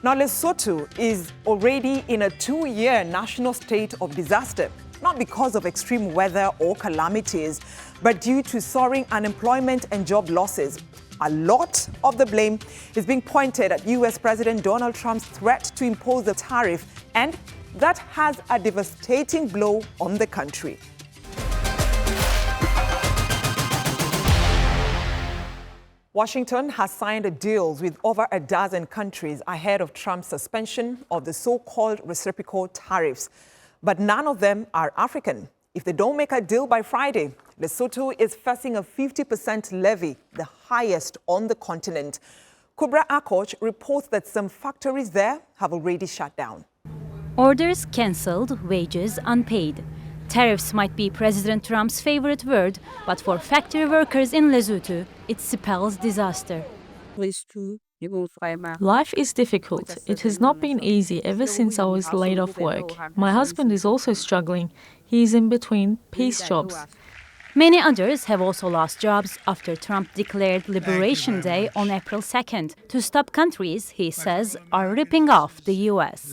Now, Lesotho is already in a 2-year national state of disaster, not because of extreme weather or calamities, but due to soaring unemployment and job losses. A lot of the blame is being pointed at U.S. President Donald Trump's threat to impose a tariff, and that has a devastating blow on the country. Washington has signed deals with over a dozen countries ahead of Trump's suspension of the so-called reciprocal tariffs. But none of them are African. If they don't make a deal by Friday, Lesotho is facing a 50% levy, the highest on the continent. Kubra Akoch reports that some factories there have already shut down. Orders cancelled, wages unpaid. Tariffs might be President Trump's favorite word, but for factory workers in Lesotho, it spells disaster. Life is difficult. It has not been easy ever since I was laid off work. My husband is also struggling. He is in between peace jobs. Many others have also lost jobs after Trump declared Liberation Day on April 2nd to stop countries he says are ripping off the U.S.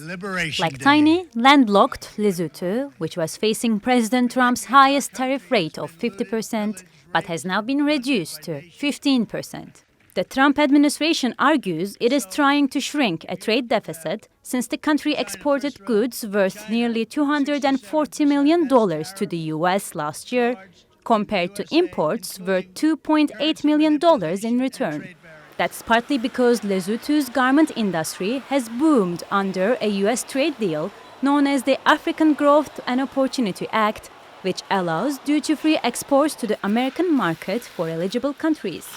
Like tiny, landlocked Lesotho, which was facing President Trump's highest tariff rate of 50%, but has now been reduced to 15%. The Trump administration argues it is trying to shrink a trade deficit since the country exported goods worth nearly $240 million to the U.S. last year, compared to imports worth $2.8 million in return. That's partly because Lesotho's garment industry has boomed under a U.S. trade deal known as the African Growth and Opportunity Act, which allows duty-free exports to the American market for eligible countries.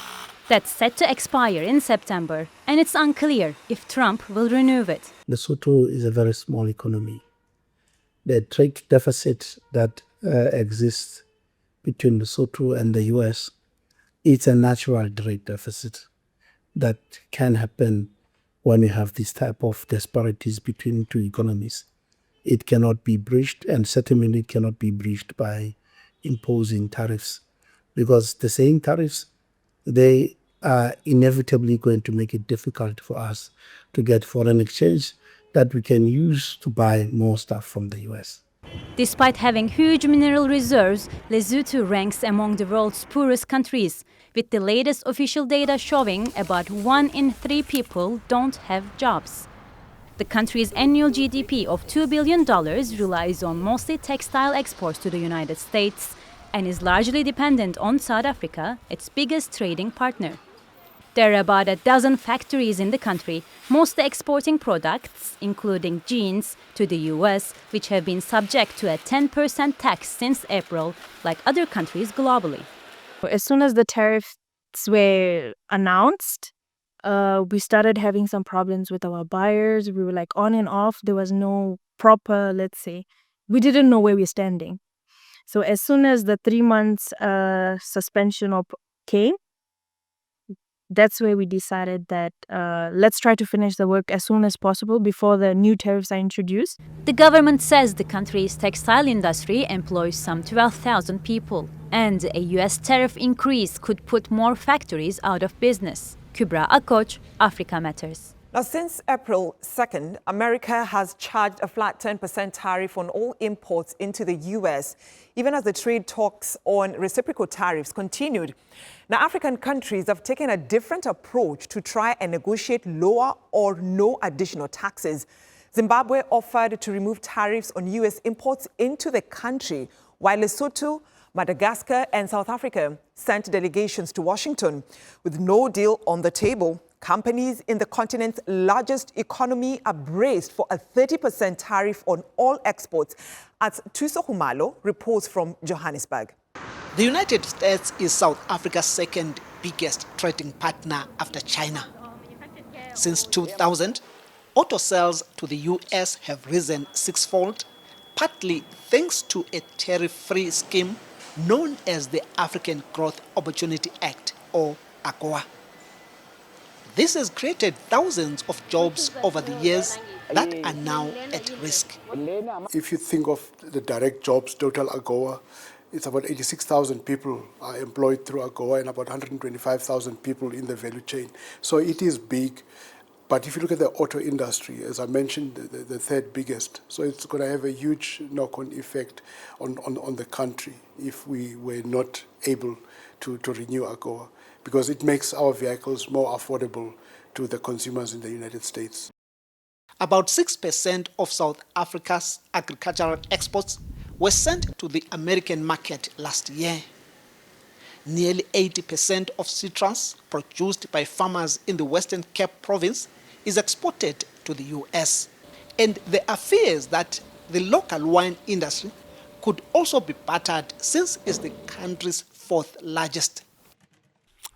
That's set to expire in September, and it's unclear if Trump will renew it. Lesotho is a very small economy. The trade deficit that exists between Lesotho and the U.S., it's a natural trade deficit that can happen when you have this type of disparities between two economies. It cannot be breached, and certainly it cannot be breached by imposing tariffs, because the same tariffs, they are inevitably going to make it difficult for us to get foreign exchange that we can use to buy more stuff from the U.S. Despite having huge mineral reserves, Lesotho ranks among the world's poorest countries, with the latest official data showing about 1 in 3 people don't have jobs. The country's annual GDP of $2 billion relies on mostly textile exports to the United States and is largely dependent on South Africa, its biggest trading partner. There are about a dozen factories in the country, mostly exporting products, including jeans, to the U.S., which have been subject to a 10% tax since April, like other countries globally. As soon as the tariffs were announced, we started having some problems with our buyers. We were like on and off. There was no proper, we didn't know where we're standing. So as soon as the 3 months suspension came, that's where we decided that let's try to finish the work as soon as possible before the new tariffs are introduced. The government says the country's textile industry employs some 12,000 people, and a U.S. tariff increase could put more factories out of business. Kubra Akoch, Africa Matters. Now, since April 2nd, America has charged a flat 10% tariff on all imports into the U.S., even as the trade talks on reciprocal tariffs continued. Now, African countries have taken a different approach to try and negotiate lower or no additional taxes. Zimbabwe offered to remove tariffs on U.S. imports into the country, while Lesotho, Madagascar and South Africa sent delegations to Washington. With no deal on the table, companies in the continent's largest economy are braced for a 30% tariff on all exports, as Tuso Humalo reports from Johannesburg. The United States is South Africa's second biggest trading partner after China. Since 2000, auto sales to the U.S. have risen sixfold, partly thanks to a tariff-free scheme known as the African Growth Opportunity Act, or AGOA. This has created thousands of jobs over the years that are now at risk. If you think of the direct jobs, total AGOA, it's about 86,000 people are employed through AGOA and about 125,000 people in the value chain. So it is big. But if you look at the auto industry, as I mentioned, the third biggest, so it's going to have a huge knock-on effect on the country if we were not able to renew AGOA, because it makes our vehicles more affordable to the consumers in the United States. About 6% of South Africa's agricultural exports were sent to the American market last year. Nearly 80% of citrus produced by farmers in the Western Cape province is exported to the US. And there are fears that the local wine industry could also be battered since it's the country's fourth largest.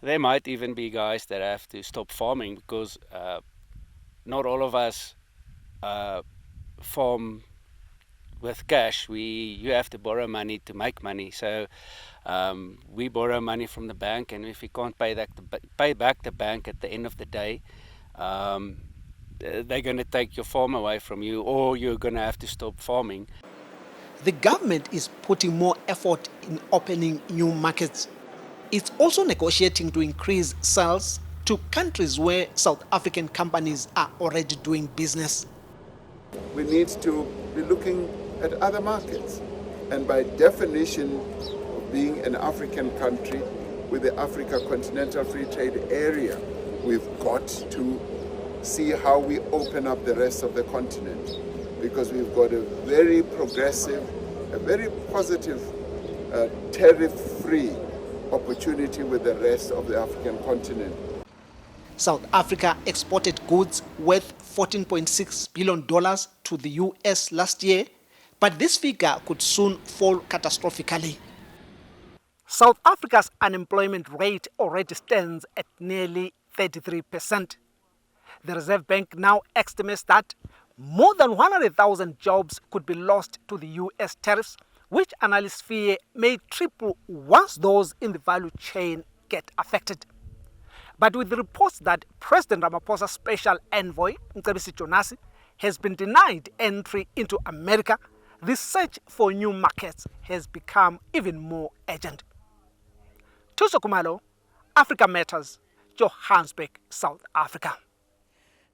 There might even be guys that have to stop farming because not all of us farm with cash. You have to borrow money to make money. So we borrow money from the bank, and if you can't pay back the bank at the end of the day, they're going to take your farm away from you, or you're going to have to stop farming. The government is putting more effort in opening new markets. It's also negotiating to increase sales to countries where South African companies are already doing business. We need to be looking at other markets. And by definition of being an African country with the Africa Continental Free Trade Area, we've got to see how we open up the rest of the continent, because we've got a very progressive, a very positive tariff-free opportunity with the rest of the African continent. South Africa exported goods worth $14.6 billion to the US last year, but this figure could soon fall catastrophically. South Africa's unemployment rate already stands at nearly 33%. The Reserve Bank now estimates that more than 100,000 jobs could be lost to the US tariffs, which analysts fear may triple once those in the value chain get affected. But with the reports that President Ramaphosa's special envoy, Mcebisi Jonasi, has been denied entry into America, the search for new markets has become even more urgent. Tuso Kumalo, Africa Matters, Johannesburg, South Africa.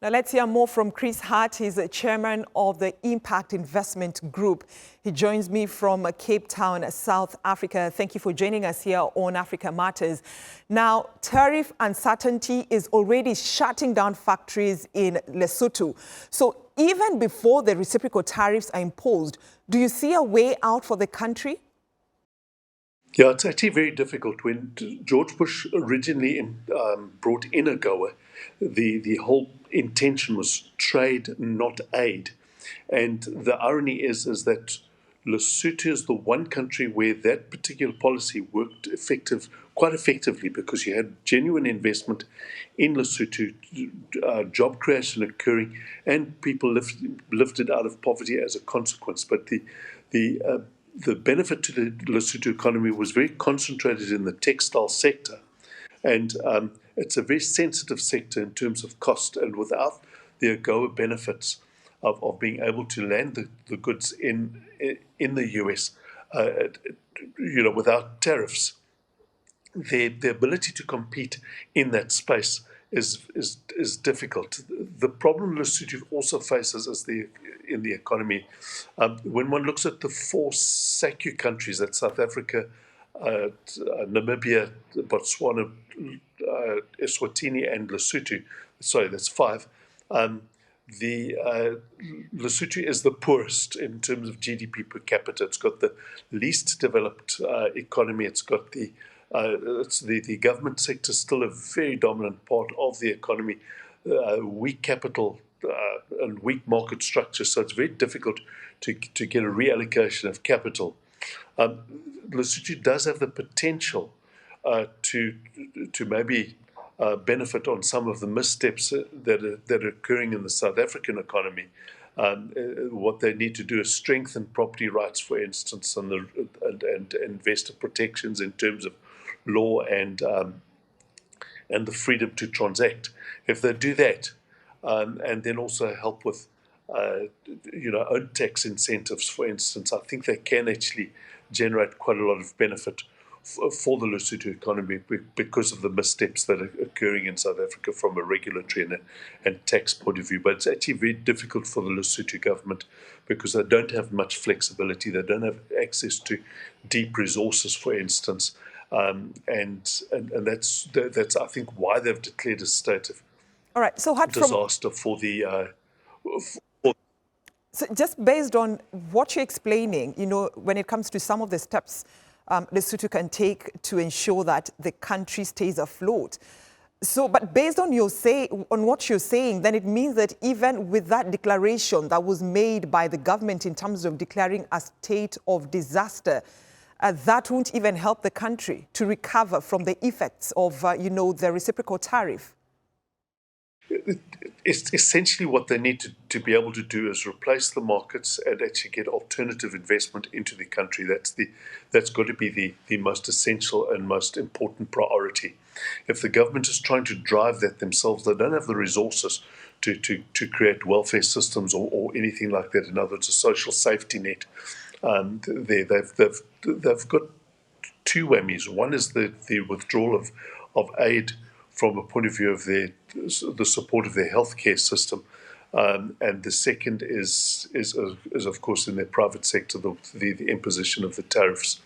Now let's hear more from Chris Hart. He's the chairman of the Impact Investment Group. He joins me from Cape Town, South Africa. Thank you for joining us here on Africa Matters. Now, tariff uncertainty is already shutting down factories in Lesotho. So even before the reciprocal tariffs are imposed, do you see a way out for the country? Yeah, it's actually very difficult. When George Bush originally brought in AGOA, the whole intention was trade, not aid. And the irony is that Lesotho is the one country where that particular policy worked quite effectively, because you had genuine investment in Lesotho, job creation occurring, and people lifted out of poverty as a consequence. But the benefit to the Lesotho economy was very concentrated in the textile sector. And it's a very sensitive sector in terms of cost. And without the AGOA benefits of being able to land the goods in the US, without tariffs, the ability to compete in that space is difficult. The problem Lesotho also faces is in the economy. When one looks at the four SACU countries, that's South Africa, Namibia, Botswana, Eswatini, and Lesotho. Sorry, that's five. Lesotho is the poorest in terms of GDP per capita. It's got the least developed economy. It's got the government sector still a very dominant part of the economy, weak capital and weak market structure. So it's very difficult to get a reallocation of capital. Lesotho does have the potential to maybe benefit on some of the missteps that are occurring in the South African economy. What they need to do is strengthen property rights, for instance, and investor protections in terms of law and the freedom to transact. If they do that, and then also help with own tax incentives, for instance, I think they can actually generate quite a lot of benefit for the Lesotho economy because of the missteps that are occurring in South Africa from a regulatory and tax point of view. But it's actually very difficult for the Lesotho government because they don't have much flexibility. They don't have access to deep resources, for instance. And that's I think why they've declared a state of All right. So disaster for the. So just based on what you're explaining, when it comes to some of the steps Lesotho can take to ensure that the country stays afloat. So, but based on what you're saying, then it means that even with that declaration that was made by the government in terms of declaring a state of disaster, that won't even help the country to recover from the effects of, the reciprocal tariff. It's essentially what they need to be able to do is replace the markets and actually get alternative investment into the country. That's got to be the most essential and most important priority. If the government is trying to drive that themselves, they don't have the resources to create welfare systems or anything like that. In other words, a social safety net. They've got two whammies. One is the withdrawal of aid from a point of view of the support of their healthcare system, and the second is of course in their private sector the imposition of the tariffs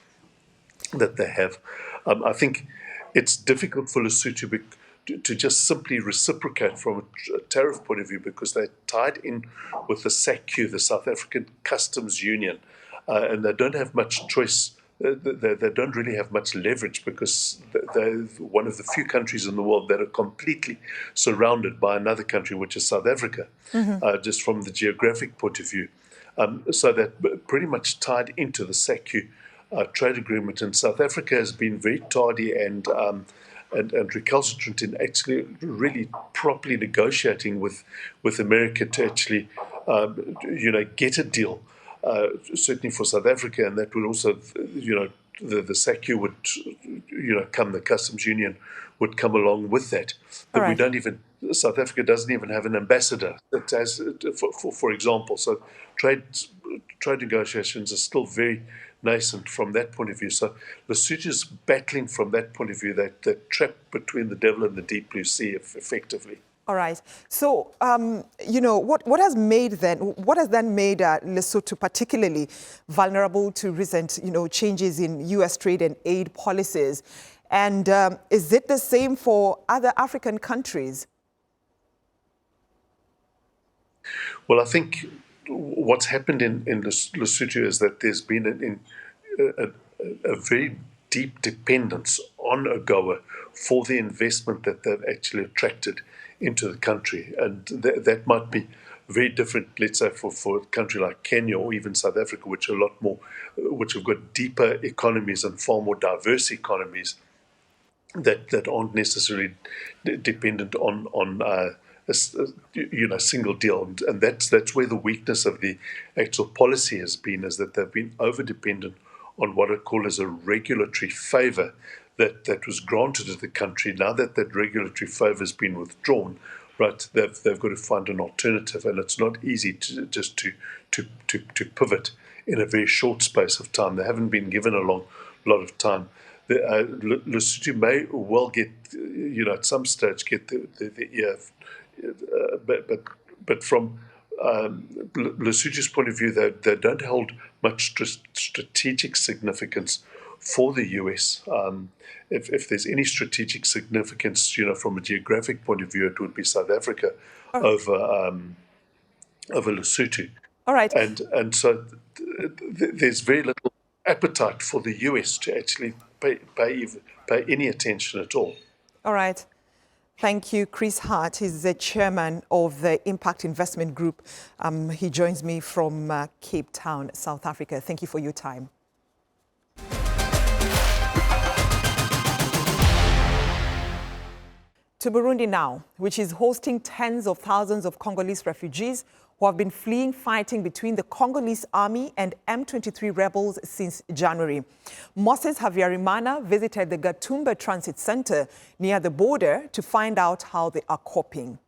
that they have. I think it's difficult for Lesotho to just simply reciprocate from a tariff point of view because they're tied in with the SACU, the South African Customs Union, and they don't have much choice. They don't really have much leverage because they're one of the few countries in the world that are completely surrounded by another country, which is South Africa, just from the geographic point of view. So that pretty much tied into the SACU trade agreement. And South Africa has been very tardy and recalcitrant in actually really properly negotiating with America to actually, get a deal. Certainly for South Africa, and that would also, the SACU would, come, the Customs Union would come along with that. But right. South Africa doesn't even have an ambassador that has, for example. So trade negotiations are still very nascent from that point of view. So Lesotho is battling from that point of view, that trap between the devil and the deep blue sea, effectively. All right. So, what has then made Lesotho particularly vulnerable to recent, changes in U.S. trade and aid policies? And is it the same for other African countries? Well, I think what's happened in Lesotho is that there's been a very deep dependence on AGOA for the investment that they've actually attracted into the country, and that might be very different, let's say, for a country like Kenya or even South Africa, which are a lot more, which have got deeper economies and far more diverse economies that aren't necessarily dependent on a single deal, and that's where the weakness of the actual policy has been, is that they've been over dependent on what I call as a regulatory favour that was granted to the country. Now that regulatory favour has been withdrawn, right, they've got to find an alternative, and it's not easy to pivot in a very short space of time. They haven't been given a lot of time. Lesotho may well get, at some stage get the but from Lesotho's point of view, they don't hold much strategic significance for the US. If there's any strategic significance, from a geographic point of view, it would be South Africa over Lesotho. All right. And so there's very little appetite for the US to actually pay any attention at all. All right. Thank you, Chris Hart. He's the chairman of the Impact Investment Group. He joins me from Cape Town, South Africa. Thank you for your time. To Burundi now, which is hosting tens of thousands of Congolese refugees who have been fleeing fighting between the Congolese army and M23 rebels since January. Moses Havyarimana visited the Gatumba Transit Center near the border to find out how they are coping.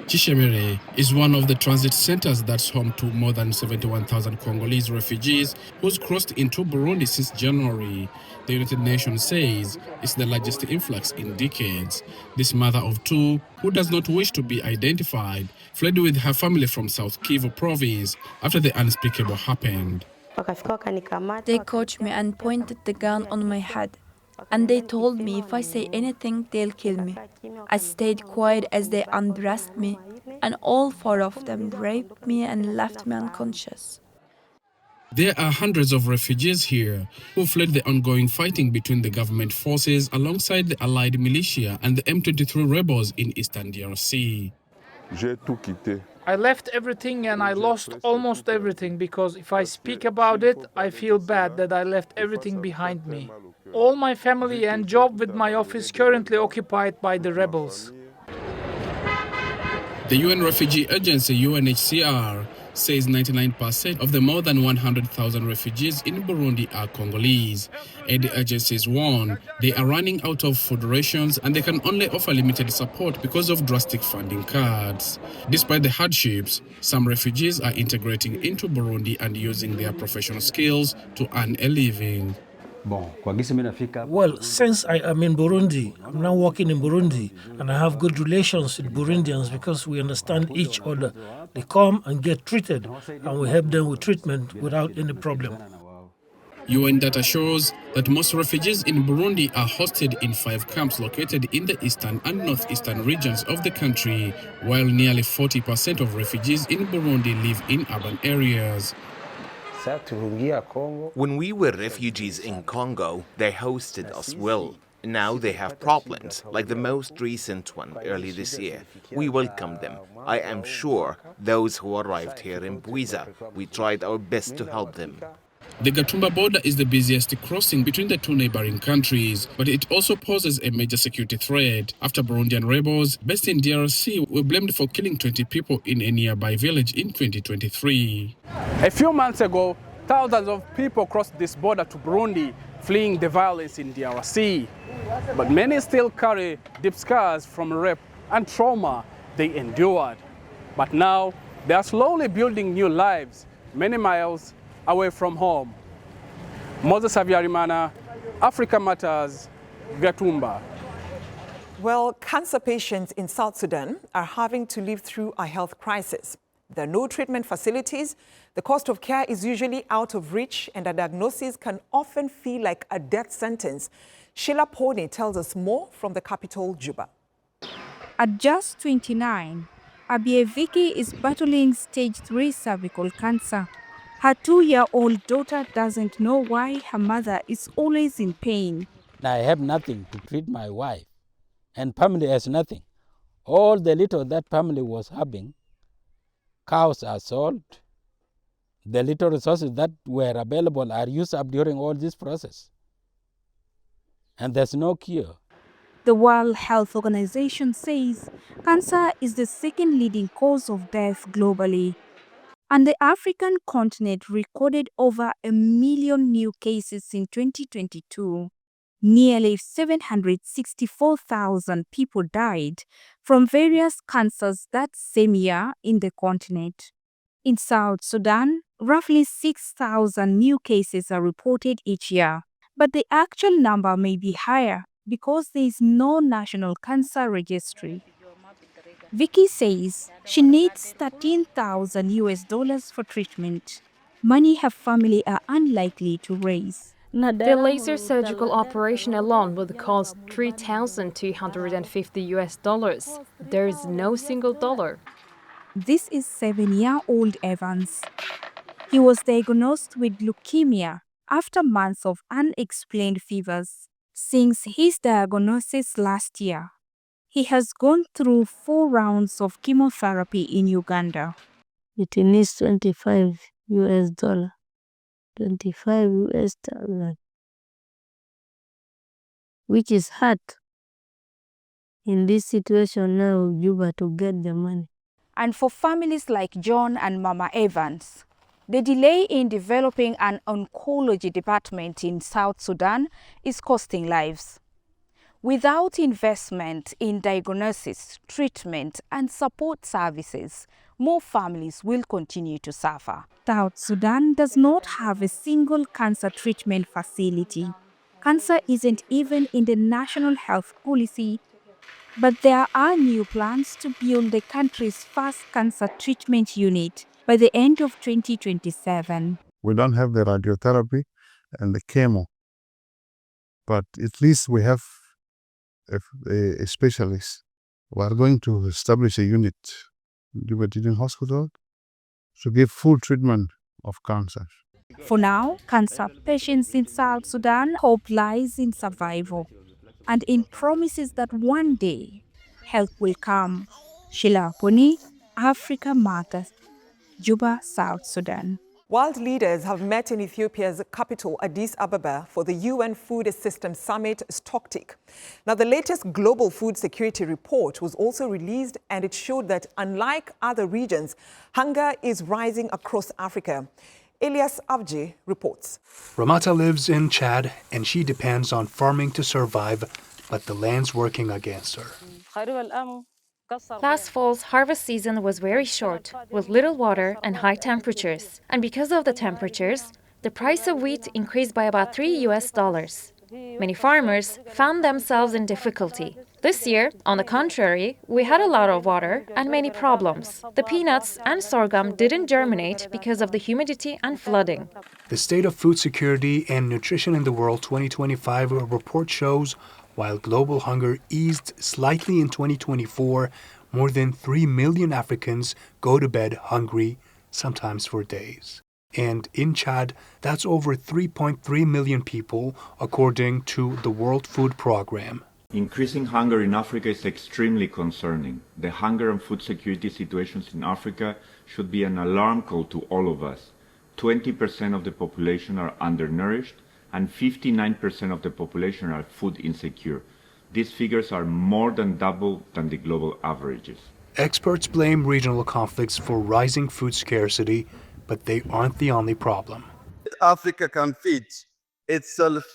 Chishemere is one of the transit centers that's home to more than 71,000 Congolese refugees who's crossed into Burundi since January. The United Nations says it's the largest influx in decades. This mother of two, who does not wish to be identified, fled with her family from South Kivu province after the unspeakable happened. They caught me and pointed the gun on my head. And they told me if I say anything, they'll kill me. I stayed quiet as they undressed me, and all four of them raped me and left me unconscious. There are hundreds of refugees here who fled the ongoing fighting between the government forces alongside the allied militia and the M23 rebels in eastern DRC. I left everything and I lost almost everything because if I speak about it, I feel bad that I left everything behind me. All my family and job with my office currently occupied by the rebels. The UN Refugee Agency, UNHCR, says 99% of the more than 100,000 refugees in Burundi are Congolese. Aid agencies warn they are running out of food rations and they can only offer limited support because of drastic funding cuts. Despite the hardships, some refugees are integrating into Burundi and using their professional skills to earn a living. Well, since I am in Burundi, I'm now working in Burundi, and I have good relations with Burundians because we understand each other. They come and get treated, and we help them with treatment without any problem. UN data shows that most refugees in Burundi are hosted in 5 camps located in the eastern and northeastern regions of the country, while nearly 40% of refugees in Burundi live in urban areas. When we were refugees in Congo, they hosted us well. Now they have problems, like the most recent one early this year. We welcomed them. I am sure those who arrived here in Buiza, we tried our best to help them. The Gatumba border is the busiest crossing between the two neighboring countries, but it also poses a major security threat after Burundian rebels based in DRC were blamed for killing 20 people in a nearby village in 2023. A few months ago, thousands of people crossed this border to Burundi, fleeing the violence in DRC. But many still carry deep scars from rape and trauma they endured. But now, they are slowly building new lives many miles away from home. Moses Havyarimana, Africa Matters, Gatumba. Well, cancer patients in South Sudan are having to live through a health crisis. There are no treatment facilities, the cost of care is usually out of reach, and a diagnosis can often feel like a death sentence. Sheila Pone tells us more from the capital, Juba. At just 29, Abie Vicky is battling stage 3 cervical cancer. Her 2-year-old daughter doesn't know why her mother is always in pain. I have nothing to treat my wife, and family has nothing. All the little that family was having, cows are sold. The little resources that were available are used up during all this process. And there's no cure. The World Health Organization says cancer is the second leading cause of death globally. And the African continent recorded over 1 million new cases in 2022. Nearly 764,000 people died from various cancers that same year in the continent. In South Sudan, roughly 6,000 new cases are reported each year, but the actual number may be higher because there is no national cancer registry. Vicky says she needs $13,000 for treatment, money her family are unlikely to raise. The laser surgical operation alone would cost $3,250. There is no single dollar. This is 7-year-old Evans. He was diagnosed with leukemia after months of unexplained fevers. Since his diagnosis last year, he has gone through 4 rounds of chemotherapy in Uganda. It needs $25. $25. Which is hard in this situation now of Juba to get the money. And for families like John and Mama Evans, the delay in developing an oncology department in South Sudan is costing lives. Without investment in diagnosis, treatment, and support services, more families will continue to suffer. South Sudan does not have a single cancer treatment facility. Cancer isn't even in the national health policy, but there are new plans to build the country's first cancer treatment unit by the end of 2027. We don't have the radiotherapy and the chemo, but at least we have a specialist. We are going to establish a unit in the teaching hospital to give full treatment of cancer. For now, cancer patients in South Sudan hope lies in survival and in promises that one day help will come. Sheila Poni, Africa Matters, Juba, South Sudan. World leaders have met in Ethiopia's capital, Addis Ababa, for the UN Food Systems Summit Stocktake. Now, the latest global food security report was also released, and it showed that, unlike other regions, hunger is rising across Africa. Elias Avji reports. Ramata lives in Chad, and she depends on farming to survive, but the land's working against her. Last fall's harvest season was very short, with little water and high temperatures. And because of the temperatures, the price of wheat increased by about $3. Many farmers found themselves in difficulty. This year, on the contrary, we had a lot of water and many problems. The peanuts and sorghum didn't germinate because of the humidity and flooding. The State of Food Security and Nutrition in the World 2025 report shows while global hunger eased slightly in 2024, more than 3 million Africans go to bed hungry, sometimes for days. And in Chad, that's over 3.3 million people, according to the World Food Programme. Increasing hunger in Africa is extremely concerning. The hunger and food security situations in Africa should be an alarm call to all of us. 20% of the population are undernourished, and 59% of the population are food insecure. These figures are more than double than the global averages. Experts blame regional conflicts for rising food scarcity, but they aren't the only problem. Africa can feed itself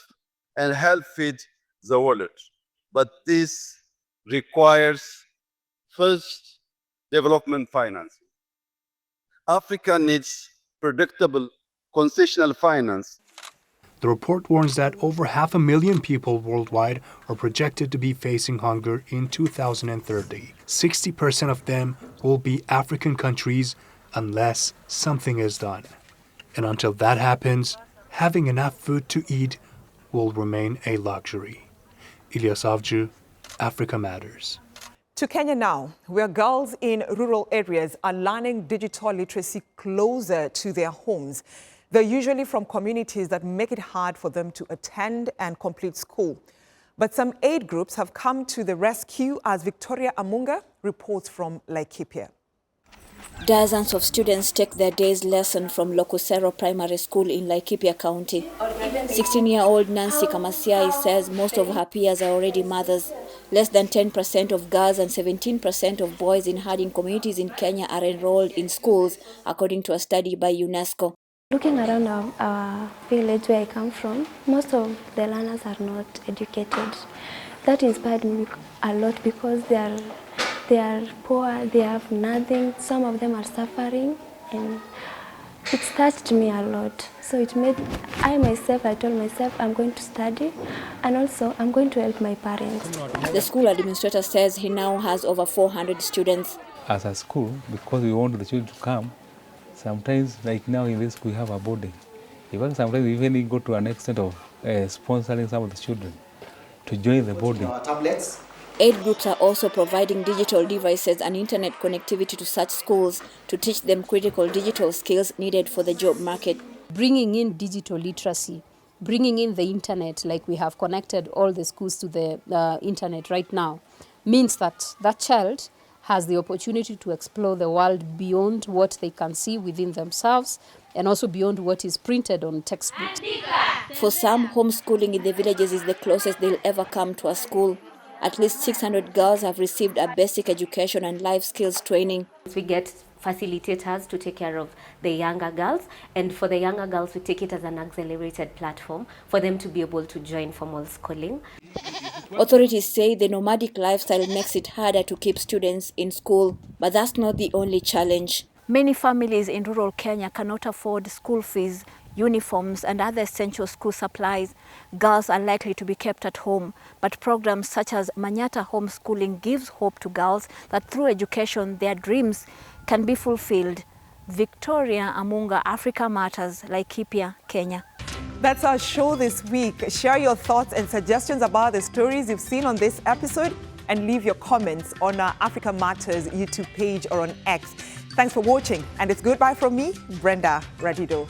and help feed the world, but this requires first development financing. Africa needs predictable concessional finance. The report warns that over 500,000 people worldwide are projected to be facing hunger in 2030. 60% of them will be African countries unless something is done. And until that happens, having enough food to eat will remain a luxury. Elias Avju, Africa Matters. To Kenya now, where girls in rural areas are learning digital literacy closer to their homes. They're usually from communities that make it hard for them to attend and complete school. But some aid groups have come to the rescue, as Victoria Amunga reports from Laikipia. Dozens of students take their day's lesson from Lokosero Primary School in Laikipia County. 16-year-old Nancy Kamasiai says most of her peers are already mothers. Less than 10% of girls and 17% of boys in harding communities in Kenya are enrolled in schools, according to a study by UNESCO. Looking around our village where I come from, most of the learners are not educated. That inspired me a lot because they are poor, they have nothing. Some of them are suffering, and it touched me a lot. So it made I told myself I'm going to study, and also I'm going to help my parents. The school administrator says he now has over 400 students. As a school, because we want the children to come, sometimes, like now in this, we have a boarding. Even sometimes we even go to an extent of sponsoring some of the children to join the boarding. Tablets. Aid groups are also providing digital devices and internet connectivity to such schools to teach them critical digital skills needed for the job market. Bringing in digital literacy, bringing in the internet, like we have connected all the schools to the internet right now, means that that child has the opportunity to explore the world beyond what they can see within themselves and also beyond what is printed on textbooks. For some, homeschooling in the villages is the closest they'll ever come to a school. At least 600 girls have received a basic education and life skills training. We get facilitators to take care of the younger girls, and for the younger girls we take it as an accelerated platform for them to be able to join formal schooling. Authorities say the nomadic lifestyle makes it harder to keep students in school, but that's not the only challenge. Many families in rural Kenya cannot afford school fees, uniforms, and other essential school supplies. Girls are likely to be kept at home, but programs such as Manyata homeschooling gives hope to girls that through education their dreams can be fulfilled. Victoria Amunga, Africa Matters, Laikipia, Kenya. That's our show this week. Share your thoughts and suggestions about the stories you've seen on this episode and leave your comments on our Africa Matters YouTube page or on X. Thanks for watching, and it's goodbye from me, Brenda Radido.